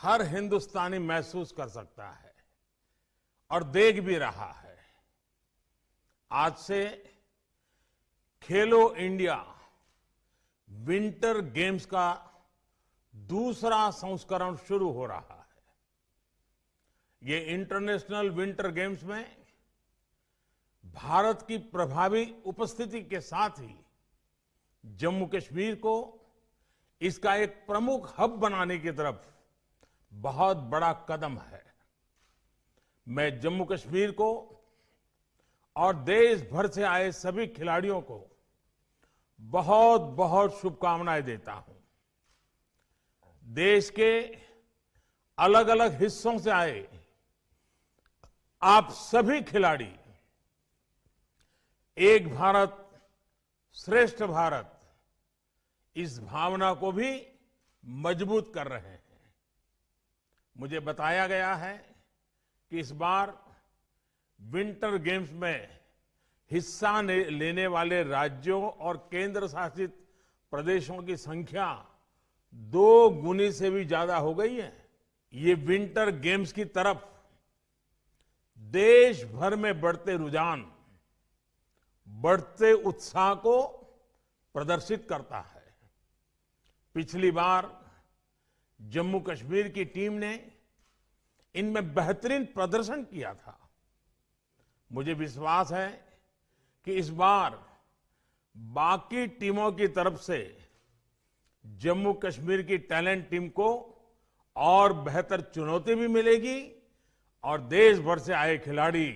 हर हिंदुस्तानी महसूस कर सकता है और देख भी रहा है। आज से खेलो इंडिया विंटर गेम्स का दूसरा संस्करण शुरू हो रहा है। ये इंटरनेशनल विंटर गेम्स में भारत की प्रभावी उपस्थिति के साथ ही जम्मू कश्मीर को इसका एक प्रमुख हब बनाने की तरफ बहुत बड़ा कदम है। मैं जम्मू कश्मीर को और देश भर से आए सभी खिलाड़ियों को बहुत बहुत शुभकामनाएं देता हूं। देश के अलग अलग हिस्सों से आए आप सभी खिलाड़ी एक भारत श्रेष्ठ भारत इस भावना को भी मजबूत कर रहे हैं। मुझे बताया गया है कि इस बार विंटर गेम्स में हिस्सा लेने वाले राज्यों और केंद्र शासित प्रदेशों की संख्या 2 गुनी से भी ज्यादा हो गई है। ये विंटर गेम्स की तरफ देश भर में बढ़ते रुझान, बढ़ते उत्साह को प्रदर्शित करता है। पिछली बार जम्मू कश्मीर की टीम ने इनमें बेहतरीन प्रदर्शन किया था। मुझे विश्वास है कि इस बार बाकी टीमों की तरफ से जम्मू कश्मीर की टैलेंट टीम को और बेहतर चुनौती भी मिलेगी और देश भर से आए खिलाड़ी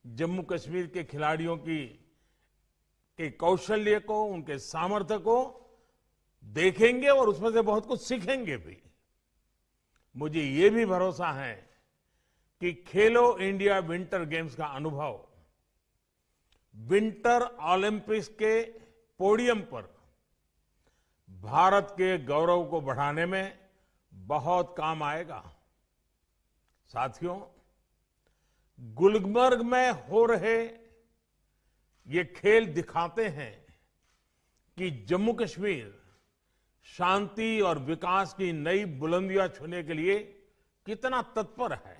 जम्मू कश्मीर के खिलाड़ियों के कौशल्य को, उनके सामर्थ्य को देखेंगे और उसमें से बहुत कुछ सीखेंगे भी। मुझे ये भी भरोसा है कि खेलो इंडिया विंटर गेम्स का अनुभव विंटर ओलंपिक्स के पोडियम पर भारत के गौरव को बढ़ाने में बहुत काम आएगा। साथियों, गुलमर्ग में हो रहे ये खेल दिखाते हैं कि जम्मू कश्मीर शांति और विकास की नई बुलंदियां छूने के लिए कितना तत्पर है।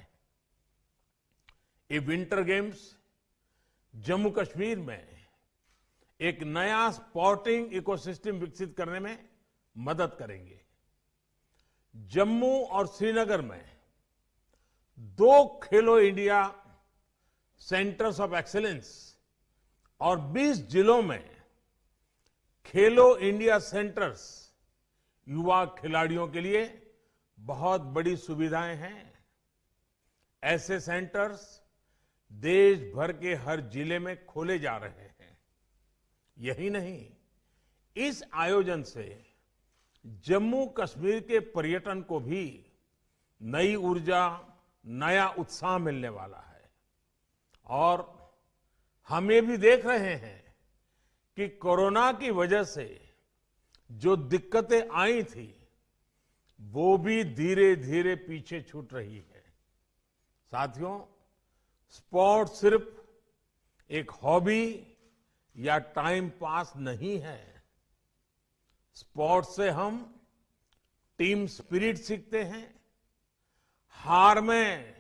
ये विंटर गेम्स जम्मू कश्मीर में एक नया स्पोर्टिंग इकोसिस्टम विकसित करने में मदद करेंगे। जम्मू और श्रीनगर में 2 खेलो इंडिया सेंटर्स ऑफ एक्सीलेंस और 20 जिलों में खेलो इंडिया सेंटर्स युवा खिलाड़ियों के लिए बहुत बड़ी सुविधाएं हैं। ऐसे सेंटर्स देश भर के हर जिले में खोले जा रहे हैं। यही नहीं, इस आयोजन से जम्मू कश्मीर के पर्यटन को भी नई ऊर्जा, नया उत्साह मिलने वाला है। और हम ये भी देख रहे हैं कि कोरोना की वजह से जो दिक्कतें आई थी वो भी धीरे धीरे पीछे छूट रही है। साथियों, स्पोर्ट सिर्फ एक हॉबी या टाइम पास नहीं है। स्पोर्ट्स से हम टीम स्पिरिट सीखते हैं, हार में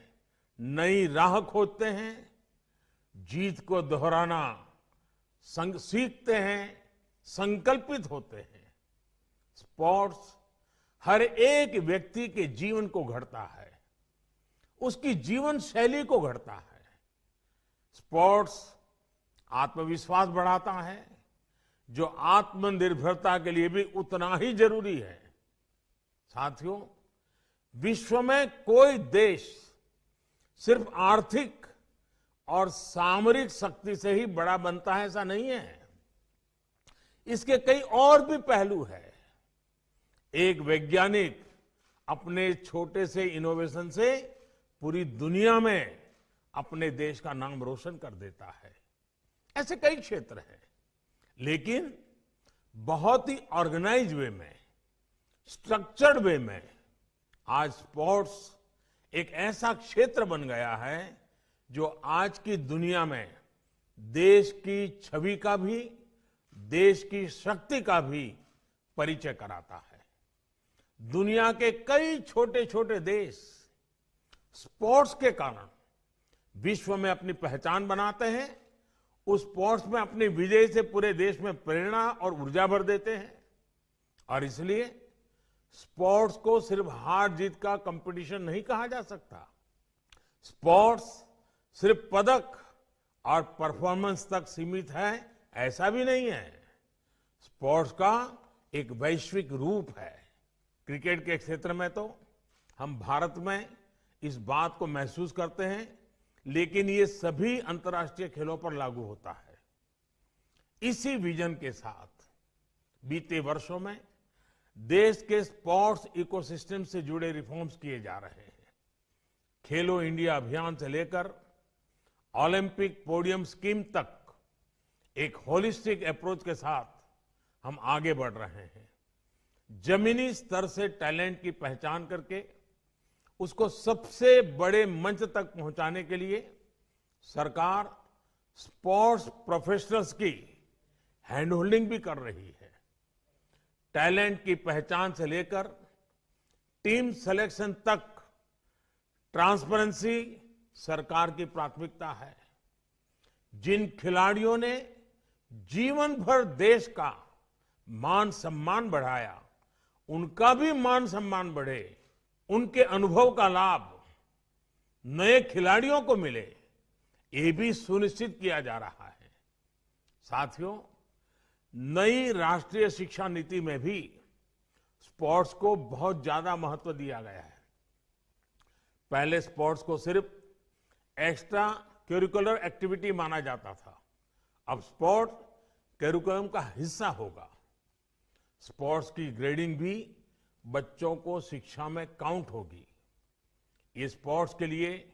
नई राह खोजते हैं, जीत को दोहराना सीखते हैं, संकल्पित होते हैं। स्पोर्ट्स हर एक व्यक्ति के जीवन को गढ़ता है, उसकी जीवन शैली को गढ़ता है। स्पोर्ट्स आत्मविश्वास बढ़ाता है, जो आत्मनिर्भरता के लिए भी उतना ही जरूरी है। साथियों, विश्व में कोई देश सिर्फ आर्थिक और सामरिक शक्ति से ही बड़ा बनता है ऐसा नहीं है। इसके कई और भी पहलू है। एक वैज्ञानिक अपने छोटे से इनोवेशन से पूरी दुनिया में अपने देश का नाम रोशन कर देता है। ऐसे कई क्षेत्र हैं, लेकिन बहुत ही ऑर्गेनाइज वे में, स्ट्रक्चर्ड वे में आज स्पोर्ट्स एक ऐसा क्षेत्र बन गया है जो आज की दुनिया में देश की छवि का भी, देश की शक्ति का भी परिचय कराता है। दुनिया के कई छोटे छोटे देश स्पोर्ट्स के कारण विश्व में अपनी पहचान बनाते हैं। उस स्पोर्ट्स में अपनी विजय से पूरे देश में प्रेरणा और ऊर्जा भर देते हैं। और इसलिए स्पोर्ट्स को सिर्फ हार जीत का कंपटीशन नहीं कहा जा सकता। स्पोर्ट्स सिर्फ पदक और परफॉर्मेंस तक सीमित है, ऐसा भी नहीं है। स्पोर्ट्स का एक वैश्विक रूप है। क्रिकेट के क्षेत्र में तो हम भारत में इस बात को महसूस करते हैं, लेकिन ये सभी अंतर्राष्ट्रीय खेलों पर लागू होता है। इसी विजन के साथ बीते वर्षों में देश के स्पोर्ट्स इकोसिस्टम से जुड़े रिफॉर्म्स किए जा रहे हैं। खेलो इंडिया अभियान से लेकर ओलंपिक पोडियम स्कीम तक एक होलिस्टिक अप्रोच के साथ हम आगे बढ़ रहे हैं। जमीनी स्तर से टैलेंट की पहचान करके उसको सबसे बड़े मंच तक पहुंचाने के लिए सरकार स्पोर्ट्स प्रोफेशनल्स की हैंड होल्डिंग भी कर रही है। टैलेंट की पहचान से लेकर टीम सिलेक्शन तक ट्रांसपेरेंसी सरकार की प्राथमिकता है। जिन खिलाड़ियों ने जीवन भर देश का मान सम्मान बढ़ाया, उनका भी मान सम्मान बढ़े, उनके अनुभव का लाभ नए खिलाड़ियों को मिले, ये भी सुनिश्चित किया जा रहा है। साथियों, नई राष्ट्रीय शिक्षा नीति में भी स्पोर्ट्स को बहुत ज्यादा महत्व दिया गया है। पहले स्पोर्ट्स को सिर्फ एक्स्ट्रा करिकुलर एक्टिविटी माना जाता था, अब स्पोर्ट्स करिकुलम का हिस्सा होगा। स्पोर्ट्स की ग्रेडिंग भी बच्चों को शिक्षा में काउंट होगी। ये स्पोर्ट्स के लिए,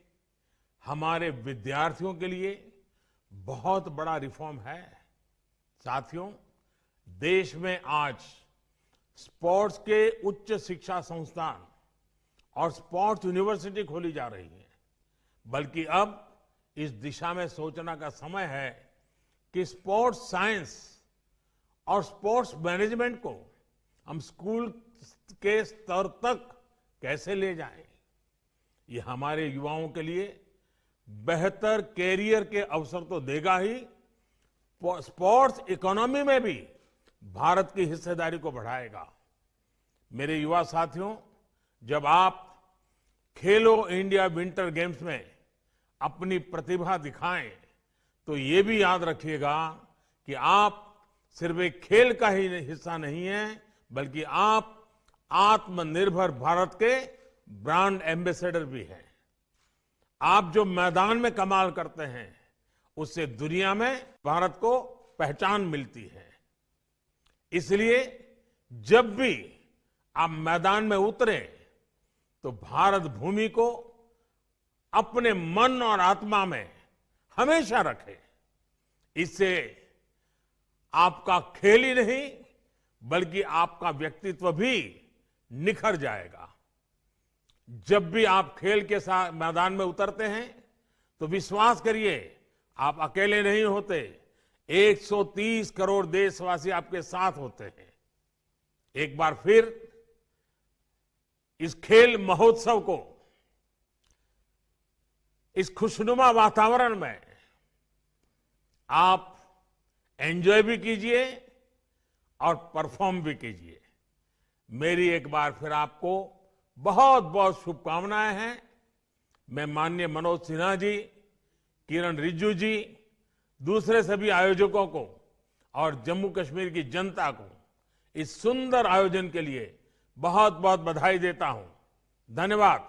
हमारे विद्यार्थियों के लिए बहुत बड़ा रिफॉर्म है। साथियों, देश में आज स्पोर्ट्स के उच्च शिक्षा संस्थान और स्पोर्ट्स यूनिवर्सिटी खोली जा रही है। बल्कि अब इस दिशा में सोचने का समय है कि स्पोर्ट्स साइंस और स्पोर्ट्स मैनेजमेंट को हम स्कूल के स्तर तक कैसे ले जाएं। ये हमारे युवाओं के लिए बेहतर कैरियर के अवसर तो देगा ही, स्पोर्ट्स इकोनॉमी में भी भारत की हिस्सेदारी को बढ़ाएगा। मेरे युवा साथियों, जब आप खेलो इंडिया विंटर गेम्स में अपनी प्रतिभा दिखाएं, तो ये भी याद रखिएगा कि आप सिर्फ एक खेल का ही हिस्सा नहीं है, बल्कि आप आत्मनिर्भर भारत के ब्रांड एम्बेसडर भी हैं। आप जो मैदान में कमाल करते हैं, उससे दुनिया में भारत को पहचान मिलती है। इसलिए जब भी आप मैदान में उतरे, तो भारत भूमि को अपने मन और आत्मा में हमेशा रखें। इससे आपका खेल ही नहीं, बल्कि आपका व्यक्तित्व भी निखर जाएगा। जब भी आप खेल के साथ मैदान में उतरते हैं, तो विश्वास करिए, आप अकेले नहीं होते। 130 करोड़ देशवासी आपके साथ होते हैं। एक बार फिर इस खेल महोत्सव को, इस खुशनुमा वातावरण में आप एंजॉय भी कीजिए और परफॉर्म भी कीजिए। मेरी एक बार फिर आपको बहुत बहुत शुभकामनाएं हैं। मैं माननीय मनोज सिन्हा जी, किरण रिजिजू जी, दूसरे सभी आयोजकों को और जम्मू कश्मीर की जनता को इस सुंदर आयोजन के लिए बहुत बहुत बधाई देता हूं। धन्यवाद।